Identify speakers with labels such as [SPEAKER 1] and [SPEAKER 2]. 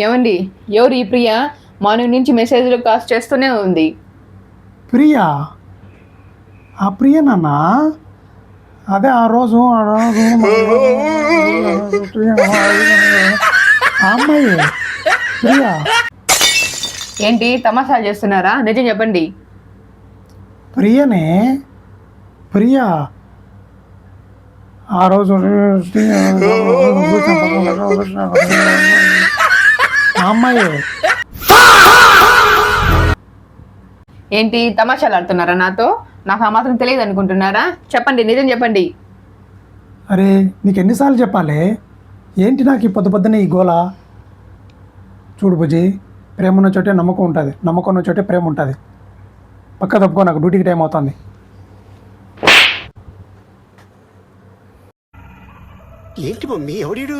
[SPEAKER 1] ఏమండి, ఎవరు ఈ ప్రియ? మార్నింగ్ నుంచి మెసేజ్లు కాస్ట్ చేస్తూనే ఉంది.
[SPEAKER 2] ప్రియా? ఆ ప్రియనన్నా? అదే ఆ రోజు ఆ అమ్మాయి ప్రియా.
[SPEAKER 1] ఏంటి తమాషాలు చేస్తున్నారా? నిజం చెప్పండి.
[SPEAKER 2] ప్రియనే, ప్రియా. ఆ రోజు ఆ అమ్మాయి.
[SPEAKER 1] ఏంటి తమాషాలు ఆడుతున్నారా నాతో? నాకు ఆ మాత్రం తెలియదు అనుకుంటున్నారా? చెప్పండి, నిజం చెప్పండి.
[SPEAKER 2] అరే నీకు ఎన్నిసార్లు చెప్పాలి? ఏంటి నాకు ఈ పొద్దునే ఈ గోల? చూడు బుజ్జి, ప్రేమ ఉన్న చోటే నమ్మకం ఉంటుంది, నమ్మకం ఉన్న చోటే ప్రేమ ఉంటుంది. పక్క తప్పుకో, నాకు డ్యూటీకి టైం అవుతుంది.
[SPEAKER 3] ఏంటి మమ్మీ ఎవడీడు?